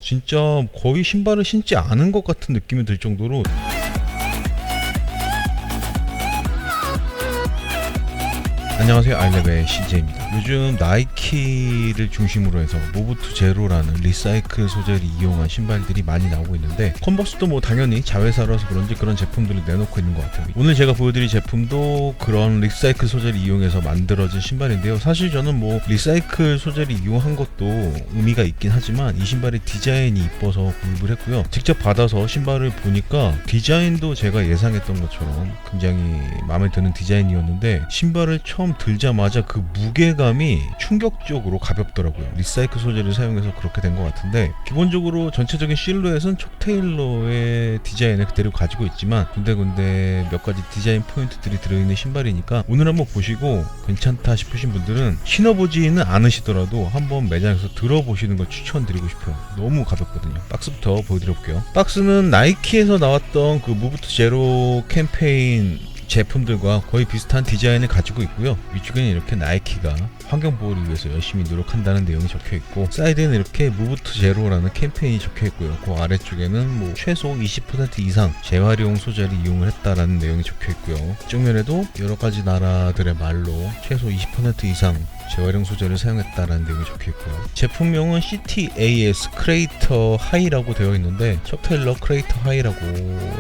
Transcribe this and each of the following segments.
진짜 거의 신발을 신지 않은 것 같은 느낌이 들 정도로 안녕하세요, 아이레벨 CJ입니다. 요즘 나이키를 중심으로 해서 모브2 제로라는 리사이클 소재를 이용한 신발들이 많이 나오고 있는데, 컨버스도 뭐 당연히 자회사라서 그런지 그런 제품들을 내놓고 있는 것 같아요. 오늘 제가 보여드릴 제품도 그런 리사이클 소재를 이용해서 만들어진 신발인데요. 사실 저는 뭐 리사이클 소재를 이용한 것도 의미가 있긴 하지만 이 신발의 디자인이 이뻐서 구입을 했고요. 직접 받아서 신발을 보니까 디자인도 제가 예상했던 것처럼 굉장히 마음에 드는 디자인이었는데, 신발을 처음 들자마자 그 무게감이 충격적으로 가볍더라고요. 리사이클 소재를 사용해서 그렇게 된 것 같은데, 기본적으로 전체적인 실루엣은 촉 테일러의 디자인을 그대로 가지고 있지만 군데군데 몇 가지 디자인 포인트들이 들어있는 신발이니까 오늘 한번 보시고 괜찮다 싶으신 분들은 신어보지는 않으시더라도 한번 매장에서 들어보시는 걸 추천드리고 싶어요. 너무 가볍거든요. 박스부터 보여드려볼게요. 박스는 나이키에서 나왔던 그 무브2 제로 캠페인 제품들과 거의 비슷한 디자인을 가지고 있고요. 위쪽에는 이렇게 나이키가 환경 보호를 위해서 열심히 노력한다는 내용이 적혀 있고, 사이드에는 이렇게 무브2 제로라는 캠페인이 적혀 있고요. 그 아래쪽에는 뭐 최소 20% 이상 재활용 소재를 이용을 했다라는 내용이 적혀 있고요. 정면에도 여러 가지 나라들의 말로 최소 20% 이상 재활용 소재를 사용했다라는 내용이 적혀있고요. 제품명은 CTAS 크레이터 하이라고 되어 있는데 촉 테일러 크레이터 하이라고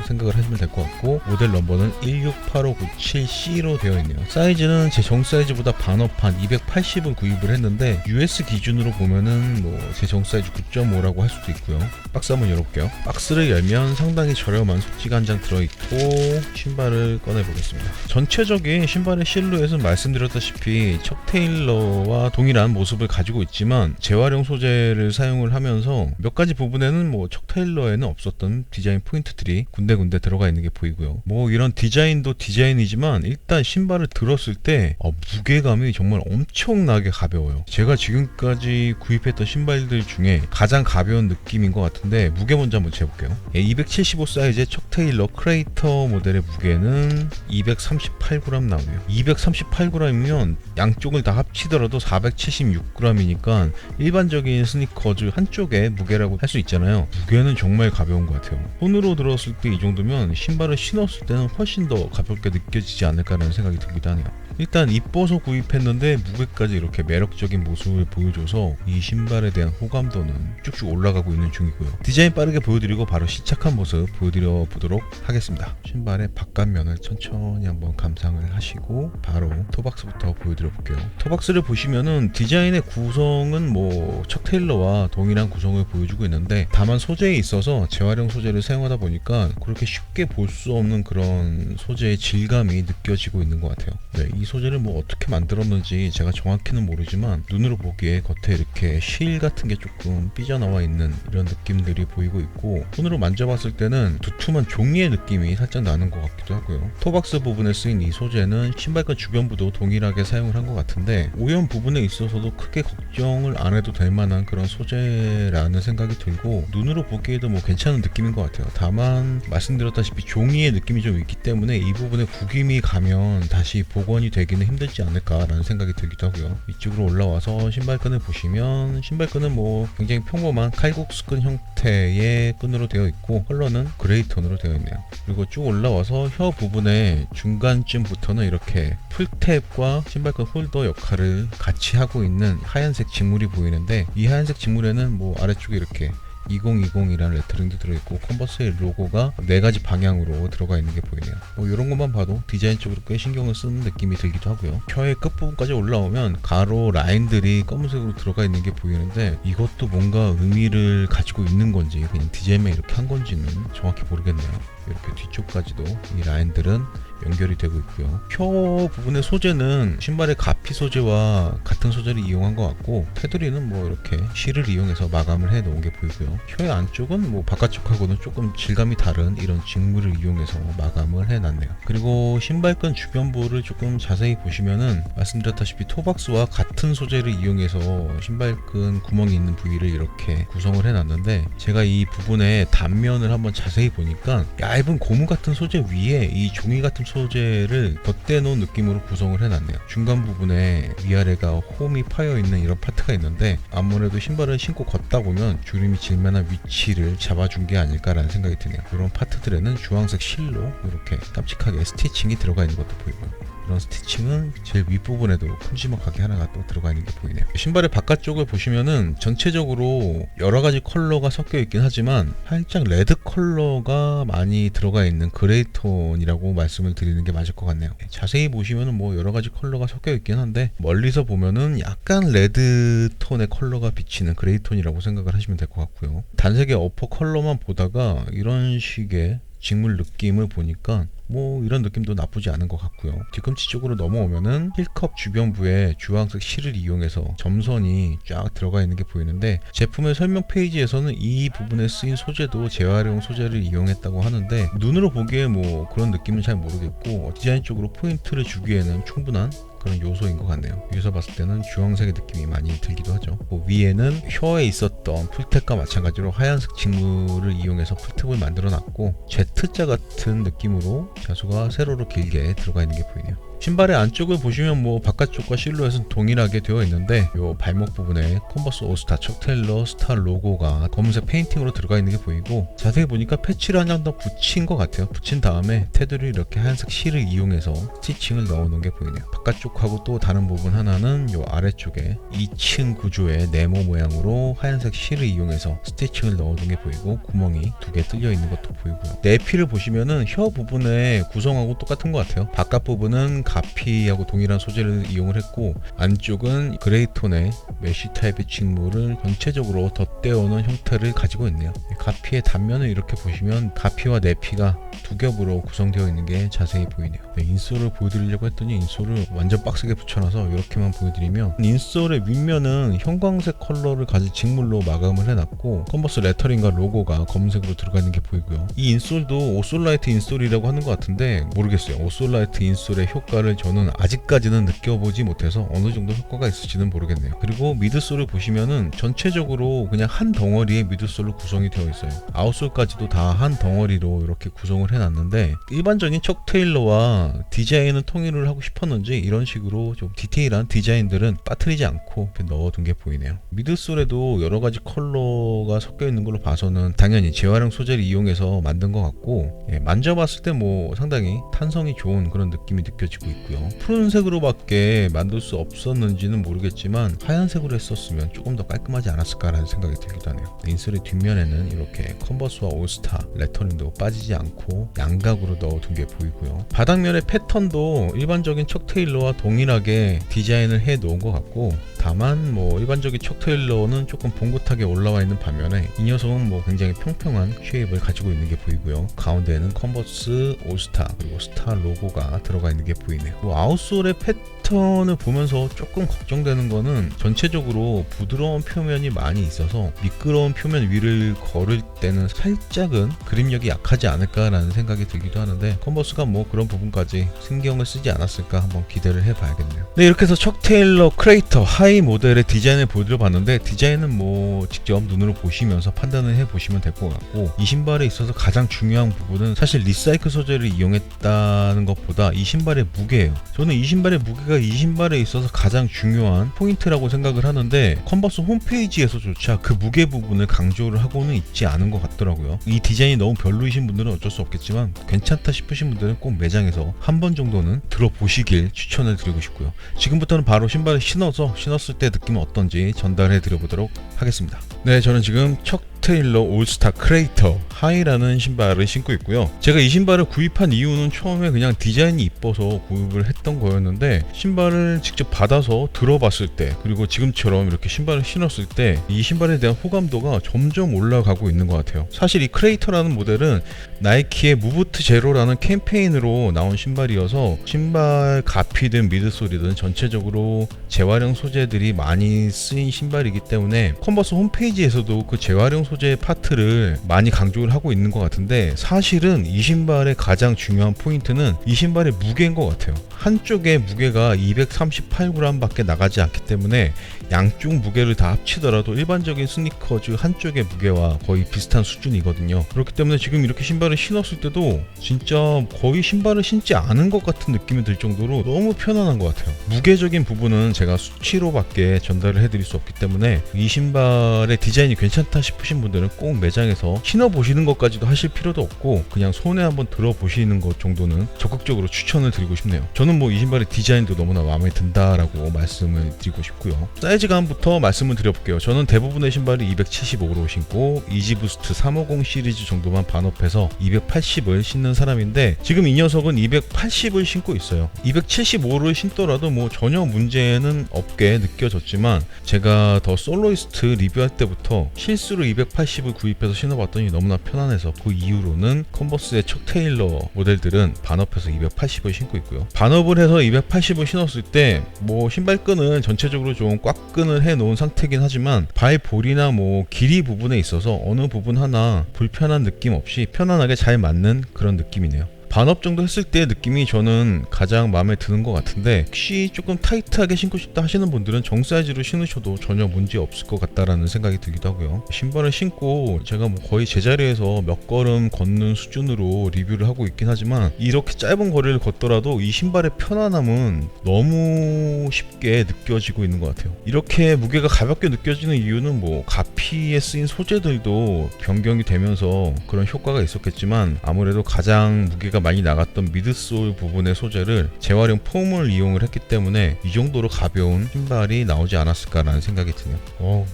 생각을 하시면 될 것 같고, 모델 넘버는 168597C로 되어 있네요. 사이즈는 제 정 사이즈보다 반업한 280을 구입을 했는데 US 기준으로 보면은 뭐 제 정 사이즈 9.5라고 할 수도 있고요. 박스 한번 열어볼게요. 박스를 열면 상당히 저렴한 속지가 한 장 들어있고, 신발을 꺼내보겠습니다. 전체적인 신발의 실루엣은 말씀드렸다시피 촉 테일러 와 동일한 모습을 가지고 있지만 재활용 소재를 사용을 하면서 몇 가지 부분에는 뭐 촉 테일러에는 없었던 디자인 포인트들이 군데군데 들어가 있는 게 보이고요. 뭐 이런 디자인도 디자인이지만 일단 신발을 들었을 때 무게감이 정말 엄청나게 가벼워요. 제가 지금까지 구입했던 신발들 중에 가장 가벼운 느낌인 것 같은데, 무게 먼저 한번 재볼게요. 275 사이즈의 촉 테일러 크레이터 모델의 무게는 238g 나오네요. 238g이면 양쪽을 다 합치더라도 476g이니까 일반적인 스니커즈 한쪽의 무게라고 할 수 있잖아요. 무게는 정말 가벼운 것 같아요. 손으로 들었을 때 이 정도면 신발을 신었을 때는 훨씬 더 가볍게 느껴지지 않을까라는 생각이 들기도 하네요. 일단 이뻐서 구입했는데 무게까지 이렇게 매력적인 모습을 보여줘서 이 신발에 대한 호감도는 쭉쭉 올라가고 있는 중이고요. 디자인 빠르게 보여드리고 바로 시착한 모습 보여드려 보도록 하겠습니다. 신발의 바깥면을 천천히 한번 감상을 하시고 바로 토박스부터 보여드려 볼게요. 토박스를 보시면은 디자인의 구성은 뭐 촉 테일러와 동일한 구성을 보여주고 있는데, 다만 소재에 있어서 재활용 소재를 사용하다 보니까 그렇게 쉽게 볼 수 없는 그런 소재의 질감이 느껴지고 있는 것 같아요. 네, 이 소재를 뭐 어떻게 만들었는지 제가 정확히는 모르지만 눈으로 보기에 겉에 이렇게 실 같은 게 조금 삐져나와 있는 이런 느낌들이 보이고 있고, 손으로 만져봤을 때는 두툼한 종이의 느낌이 살짝 나는 것 같기도 하고요. 토박스 부분에 쓰인 이 소재는 신발끈 주변부도 동일하게 사용을 한 것 같은데, 오염 부분에 있어서도 크게 걱정을 안 해도 될 만한 그런 소재라는 생각이 들고, 눈으로 보기에도 뭐 괜찮은 느낌인 것 같아요. 다만 말씀드렸다시피 종이의 느낌이 좀 있기 때문에 이 부분에 구김이 가면 다시 복원이 되기는 힘들지 않을까라는 생각이 들기도 하고요. 이쪽으로 올라와서 신발끈을 보시면, 신발끈은 뭐 굉장히 평범한 칼국수끈 형태의 끈으로 되어 있고 컬러는 그레이 톤으로 되어 있네요. 그리고 쭉 올라와서 혀 부분의 중간쯤부터는 이렇게 풀탭과 신발끈 홀더 역할을 같이 하고 있는 하얀색 직물이 보이는데, 이 하얀색 직물에는 뭐 아래쪽에 이렇게 2020이라는 레터링도 들어있고 컨버스의 로고가 4가지 방향으로 들어가 있는 게 보이네요. 뭐 이런 것만 봐도 디자인적으로 꽤 신경을 쓰는 느낌이 들기도 하고요. 혀의 끝부분까지 올라오면 가로 라인들이 검은색으로 들어가 있는 게 보이는데, 이것도 뭔가 의미를 가지고 있는 건지 그냥 디자인만 이렇게 한 건지는 정확히 모르겠네요. 이렇게 뒤쪽까지도 이 라인들은 연결이 되고 있고요. 혀 부분의 소재는 신발의 가피 소재와 같은 소재를 이용한 것 같고, 테두리는 뭐 이렇게 실을 이용해서 마감을 해 놓은 게 보이고요. 혀의 안쪽은 뭐 바깥쪽하고는 조금 질감이 다른 이런 직물을 이용해서 마감을 해 놨네요. 그리고 신발끈 주변부를 조금 자세히 보시면은 말씀드렸다시피 토박스와 같은 소재를 이용해서 신발끈 구멍이 있는 부위를 이렇게 구성을 해 놨는데, 제가 이 부분의 단면을 한번 자세히 보니까 얇은 고무 같은 소재 위에 이 종이 같은 소재를 덧대 놓은 느낌으로 구성을 해놨네요. 중간 부분에 위아래가 홈이 파여 있는 이런 파트가 있는데, 아무래도 신발을 신고 걷다 보면 주름이 질만 만한 위치를 잡아준 게 아닐까라는 생각이 드네요. 이런 파트들에는 주황색 실로 이렇게 깜찍하게 스티칭이 들어가 있는 것도 보이고요. 이런 스티칭은 제일 윗부분에도 큼지막하게 하나가 또 들어가 있는 게 보이네요. 신발의 바깥쪽을 보시면은 전체적으로 여러가지 컬러가 섞여 있긴 하지만 살짝 레드 컬러가 많이 들어가 있는 그레이 톤이라고 말씀을 드리는 게 맞을 것 같네요. 자세히 보시면은 뭐 여러가지 컬러가 섞여 있긴 한데 멀리서 보면은 약간 레드 톤의 컬러가 비치는 그레이 톤이라고 생각을 하시면 될 것 같고요. 단색의 어퍼 컬러만 보다가 이런 식의 직물 느낌을 보니까 뭐 이런 느낌도 나쁘지 않은 것 같고요. 뒤꿈치 쪽으로 넘어오면은 힐컵 주변부에 주황색 실을 이용해서 점선이 쫙 들어가 있는 게 보이는데 제품의 설명 페이지에서는 이 부분에 쓰인 소재도 재활용 소재를 이용했다고 하는데 눈으로 보기에 뭐 그런 느낌은 잘 모르겠고 디자인 쪽으로 포인트를 주기에는 충분한 그런 요소인 것 같네요. 위에서 봤을 때는 주황색의 느낌이 많이 들기도 하죠. 위에는 혀에 있었던 풀탭과 마찬가지로 하얀색 직물을 이용해서 풀탭을 만들어 놨고 Z자 같은 느낌으로 자수가 세로로 길게 들어가 있는 게 보이네요. 신발의 안쪽을 보시면 뭐 바깥쪽과 실루엣은 동일하게 되어 있는데 요 발목 부분에 컨버스 올스타 척 테일러 스타 로고가 검은색 페인팅으로 들어가 있는 게 보이고 자세히 보니까 패치를 한 장 더 붙인 것 같아요. 붙인 다음에 테두리 이렇게 하얀색 실을 이용해서 스티칭을 넣어 놓은 게 보이네요. 바깥쪽하고 또 다른 부분 하나는 요 아래쪽에 2층 구조의 네모 모양으로 하얀색 실을 이용해서 스티칭을 넣어 놓은 게 보이고 구멍이 2개 뚫려 있는 것도 보이고요. 내피를 보시면은 혀 부분의 구성하고 똑같은 것 같아요. 바깥 부분은 가피하고 동일한 소재를 이용을 했고 안쪽은 그레이톤의 메쉬 타입의 직물을 전체적으로 덧대어놓은 형태를 가지고 있네요. 가피의 단면을 이렇게 보시면 가피와 내피가 두 겹으로 구성되어 있는 게 자세히 보이네요. 인솔을 보여드리려고 했더니 인솔을 완전 빡세게 붙여놔서 이렇게만 보여드리면 인솔의 윗면은 형광색 컬러를 가진 직물로 마감을 해놨고 컨버스 레터링과 로고가 검은색으로 들어가 있는 게 보이고요. 이 인솔도 오솔라이트 인솔이라고 하는 것 같은데 모르겠어요. 오솔라이트 인솔의 효과를 저는 아직까지는 느껴보지 못해서 어느 정도 효과가 있을지는 모르겠네요. 그리고 미드솔을 보시면은 전체적으로 그냥 한 덩어리의 미드솔로 구성이 되어 있어요. 아웃솔까지도 다 한 덩어리로 이렇게 구성을 해놨는데 일반적인 척 테일러와 디자인은 통일을 하고 싶었는지 이런 식으로 좀 디테일한 디자인들은 빠뜨리지 않고 이렇게 넣어둔 게 보이네요. 미드솔에도 여러가지 컬러가 섞여 있는 걸로 봐서는 당연히 재활용 소재를 이용해서 만든 것 같고 만져봤을 때 뭐 상당히 탄성이 좋은 그런 느낌이 느껴지고 있고요. 푸른색으로밖에 만들 수 없었는지는 모르겠지만 하얀색으로 했었으면 조금 더 깔끔하지 않았을까라는 생각이 들기도 하네요. 인솔의 뒷면에는 이렇게 컨버스와 올스타 레터링도 빠지지 않고 양각으로 넣어둔 게 보이고요. 바닥면의 패턴도 일반적인 척 테일러와 동일하게 디자인을 해 놓은 것 같고 다만 뭐 일반적인 척 테일러는 조금 봉긋하게 올라와 있는 반면에 이 녀석은 뭐 굉장히 평평한 쉐입을 가지고 있는 게 보이고요. 가운데에는 컨버스 올스타 그리고 스타 로고가 들어가 있는 게 보이네요. 뭐 아웃솔의 패턴을 보면서 조금 걱정되는 거는 전체적으로 부드러운 표면이 많이 있어서 미끄러운 표면 위를 걸을 때는 살짝은 그립력이 약하지 않을까라는 생각이 들기도 하는데 컨버스가 뭐 그런 부분까지 신경을 쓰지 않았을까 한번 기대를 해봐야겠네요. 네, 이렇게 해서 척 테일러 크레이터 하이 모델의 디자인을 보여드려 봤는데 디자인은 뭐 직접 눈으로 보시면서 판단을 해보시면 될 것 같고 이 신발에 있어서 가장 중요한 부분은 사실 리사이클 소재를 이용했다는 것보다 이 신발의 무게예요. 저는 이 신발의 무게가 이 신발에 있어서 가장 중요한 포인트라고 생각을 하는데 컨버스 홈페이지에서조차 그 무게 부분을 강조를 하고는 있지 않은 것 같더라고요. 이 디자인이 너무 별로이신 분들은 어쩔 수 없겠지만 괜찮다 싶으신 분들은 꼭 매장에서 한 번 정도는 들어보시길 추천을 드리고 싶고요. 지금부터는 바로 신발을 신었을 때 느낌은 어떤지 전달해 드려보도록 하겠습니다. 네, 저는 지금 척 테일러 올스타 크레이터 하이라는 신발을 신고 있고요. 제가 이 신발을 구입한 이유는 처음에 그냥 디자인이 이뻐서 구입을 했던 거였는데 신발을 직접 받아서 들어봤을 때 그리고 지금처럼 이렇게 신발을 신었을 때 이 신발에 대한 호감도가 점점 올라가고 있는 것 같아요. 사실 이 크레이터라는 모델은 나이키의 무브트 제로라는 캠페인으로 나온 신발이어서 신발 가피든 미드솔이든 전체적으로 재활용 소재들이 많이 쓰인 신발이기 때문에 컨버스 홈페이지에서도 그 재활용 소재의 파트를 많이 강조를 하고 있는 것 같은데 사실은 이 신발의 가장 중요한 포인트는 이 신발의 무게인 것 같아요. 한쪽의 무게가 238g 밖에 나가지 않기 때문에 양쪽 무게를 다 합치더라도 일반적인 스니커즈 한쪽의 무게와 거의 비슷한 수준이거든요. 그렇기 때문에 지금 이렇게 신발을 신었을 때도 진짜 거의 신발을 신지 않은 것 같은 느낌이 들 정도로 너무 편안한 것 같아요. 무게적인 부분은 제가 수치로밖에 전달을 해드릴 수 없기 때문에 이 신발의 디자인이 괜찮다 싶으신 분들은 꼭 매장에서 신어보시는 것까지도 하실 필요도 없고 그냥 손에 한번 들어보시는 것 정도는 적극적으로 추천을 드리고 싶네요. 저는 뭐 이 신발의 디자인도 너무나 마음에 든다라고 말씀을 드리고 싶고요. 사이즈감부터 말씀을 드려볼게요. 저는 대부분의 신발이 275로 신고 이지부스트 350 시리즈 정도만 반업해서 280을 신는 사람인데 지금 이 녀석은 280을 신고 있어요. 275를 신더라도 뭐 전혀 문제는 없게 느껴졌지만 제가 더 솔로이스트 리뷰할 때부터 실수로 280을 구입해서 신어봤더니 너무나 편안해서 그 이후로는 컨버스의 척 테일러 모델들은 반업해서 280을 신고 있고요. 반업을 해서 280을 신었을 때 뭐 신발끈은 전체적으로 좀 꽉 끈을 해 놓은 상태긴 하지만 발볼이나 뭐 길이 부분에 있어서 어느 부분 하나 불편한 느낌 없이 편안하게 잘 맞는 그런 느낌이네요. 반업 정도 했을 때 느낌이 저는 가장 마음에 드는 것 같은데 혹시 조금 타이트하게 신고 싶다 하시는 분들은 정 사이즈로 신으셔도 전혀 문제 없을 것 같다라는 생각이 들기도 하고요. 신발을 신고 제가 뭐 거의 제자리에서 몇 걸음 걷는 수준으로 리뷰를 하고 있긴 하지만 이렇게 짧은 거리를 걷더라도 이 신발의 편안함은 너무 쉽게 느껴지고 있는 것 같아요. 이렇게 무게가 가볍게 느껴지는 이유는 뭐 가피에 쓰인 소재들도 변경이 되면서 그런 효과가 있었겠지만 아무래도 가장 무게가 많이 나갔던 미드솔 부분의 소재를 재활용 폼을 이용을 했기 때문에 이 정도로 가벼운 신발이 나오지 않았을까라는 생각이 드네요.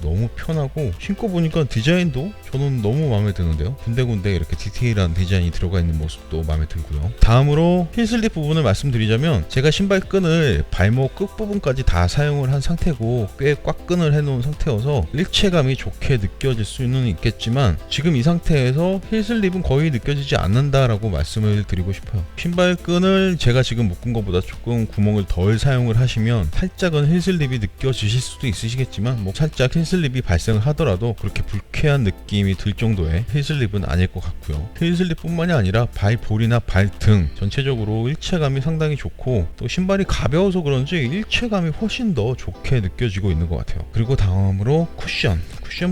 너무 편하고 신고 보니까 디자인도 저는 너무 마음에 드는데요. 군데군데 이렇게 디테일한 디자인이 들어가 있는 모습도 마음에 들고요. 다음으로 힐슬립 부분을 말씀드리자면 제가 신발끈을 발목 끝부분까지 다 사용을 한 상태고 꽤 꽉 끈을 해놓은 상태여서 일체감이 좋게 느껴질 수는 있겠지만 지금 이 상태에서 힐슬립은 거의 느껴지지 않는다라고 말씀을 드리고 싶어요. 신발끈을 제가 지금 묶은 것보다 조금 구멍을 덜 사용을 하시면 살짝은 힐슬립이 느껴지실 수도 있으시겠지만 뭐 살짝 힐슬립이 발생을 하더라도 그렇게 불쾌한 느낌이 들 정도의 힐슬립은 아닐 것 같고요. 힐슬립 뿐만이 아니라 발볼이나 발등 전체적으로 일체감이 상당히 좋고 또 신발이 가벼워서 그런지 일체감이 훨씬 더 좋게 느껴지고 있는 것 같아요. 그리고 다음으로 쿠션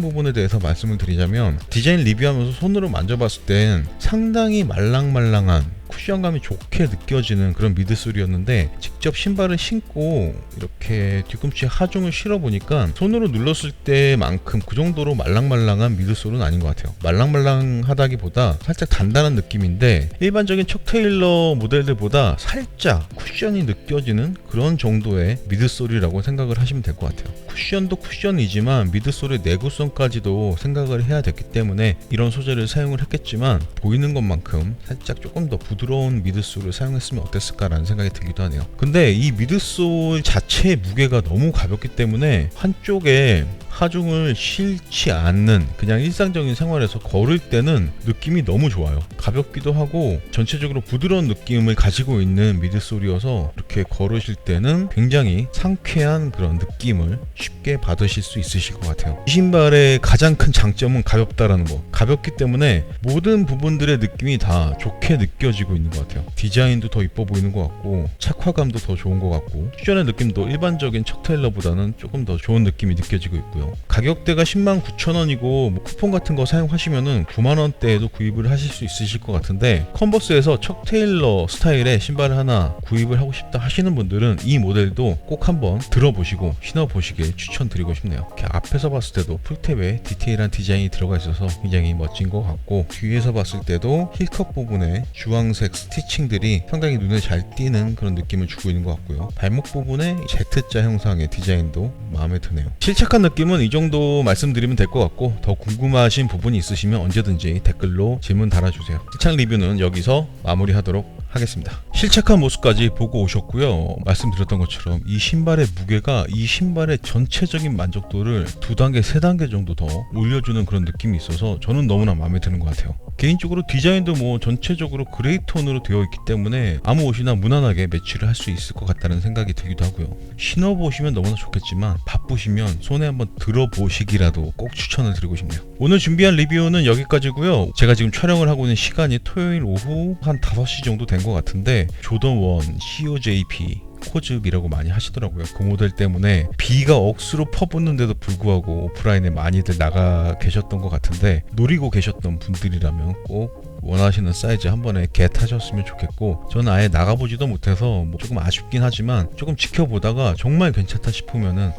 부분에 대해서 말씀을 드리자면 디자인 리뷰하면서 손으로 만져봤을 땐 상당히 말랑말랑한 쿠션감이 좋게 느껴지는 그런 미드솔이었는데 직접 신발을 신고 이렇게 뒤꿈치에 하중을 실어보니까 손으로 눌렀을 때만큼 그 정도로 말랑말랑한 미드솔은 아닌 것 같아요. 말랑말랑하다기보다 살짝 단단한 느낌인데 일반적인 척 테일러 모델들보다 살짝 쿠션이 느껴지는 그런 정도의 미드솔이라고 생각을 하시면 될 것 같아요. 쿠션도 쿠션이지만 미드솔의 내구성까지도 생각을 해야 됐기 때문에 이런 소재를 사용을 했겠지만 보이는 것만큼 살짝 조금 더 부드러운 미드솔을 사용했으면 어땠을까라는 생각이 들기도 하네요. 근데 이 미드솔 자체의 무게가 너무 가볍기 때문에 한쪽에 하중을 실지 않는 그냥 일상적인 생활에서 걸을 때는 느낌이 너무 좋아요. 가볍기도 하고 전체적으로 부드러운 느낌을 가지고 있는 미드솔이어서 이렇게 걸으실 때는 굉장히 상쾌한 그런 느낌을 쉽게 받으실 수 있으실 것 같아요. 이 신발의 가장 큰 장점은 가볍다라는 거. 가볍기 때문에 모든 부분들의 느낌이 다 좋게 느껴지고 있는 것 같아요. 디자인도 더 이뻐 보이는 것 같고 착화감도 더 좋은 것 같고 쿠션의 느낌도 일반적인 척 테일러보다는 조금 더 좋은 느낌이 느껴지고 있고요. 가격대가 109,000원이고 뭐 쿠폰 같은 거 사용하시면은 9만원대에도 구입을 하실 수 있으실 것 같은데 컨버스에서 척 테일러 스타일의 신발을 하나 구입을 하고 싶다 하시는 분들은 이 모델도 꼭 한번 들어보시고 신어보시길 추천드리고 싶네요. 이렇게 앞에서 봤을 때도 풀탭에 디테일한 디자인이 들어가 있어서 굉장히 멋진 것 같고 뒤에서 봤을 때도 힐컵 부분에 주황색 스티칭들이 상당히 눈에 잘 띄는 그런 느낌을 주고 있는 것 같고요. 발목 부분에 Z자 형상의 디자인도 마음에 드네요. 실착한 느낌은 이 정도 말씀드리면 될 것 같고 더 궁금하신 부분이 있으시면 언제든지 댓글로 질문 달아주세요. 실착 리뷰는 여기서 마무리하도록 하겠습니다. 실착한 모습까지 보고 오셨고요. 말씀드렸던 것처럼 이 신발의 무게가 이 신발의 전체적인 만족도를 2단계, 3단계 정도 더 올려주는 그런 느낌이 있어서 저는 너무나 마음에 드는 것 같아요. 개인적으로 디자인도 뭐 전체적으로 그레이 톤으로 되어 있기 때문에 아무 옷이나 무난하게 매치를 할 수 있을 것 같다는 생각이 들기도 하고요. 신어보시면 너무나 좋겠지만 바쁘시면 손에 한번 들어보시기라도 꼭 추천을 드리고 싶네요. 오늘 준비한 리뷰는 여기까지고요. 제가 지금 촬영을 하고 있는 시간이 토요일 오후 한 5시 정도 된 것 같은데 조던 1 COJP 코즈이라고 많이 하시더라고요. 그 모델 때문에 비가 억수로 퍼붓는데도 불구하고 오프라인에 많이들 나가 계셨던 것 같은데, 노리고 계셨던 분들이라면 꼭 원하시는 사이즈 한 번에 겟하셨으면 좋겠고, 저는 아예 나가보지도 못해서 뭐 조금 아쉽긴 하지만 조금 지켜보다가 정말 괜찮다 싶으면은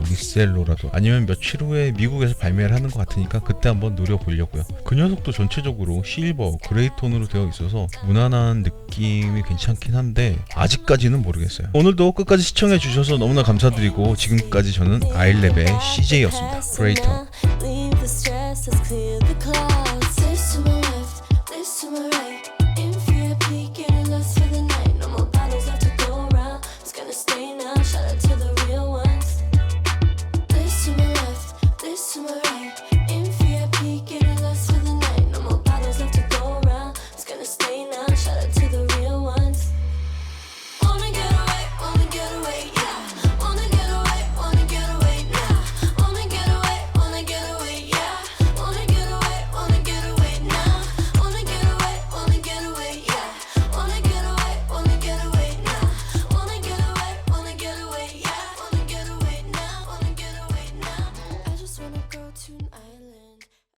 리셀로라도 아니면 며칠 후에 미국에서 발매를 하는 것 같으니까 그때 한번 노려보려고요. 그 녀석도 전체적으로 실버, 그레이 톤으로 되어 있어서 무난한 느낌이 괜찮긴 한데 아직까지는 모르겠어요. 오늘도 끝까지 시청해 주셔서 너무나 감사드리고, 지금까지 저는 아일랩의 CJ였습니다. 그레이 톤. Leave the stress, let's clear the clouds. This to my left, this to my right.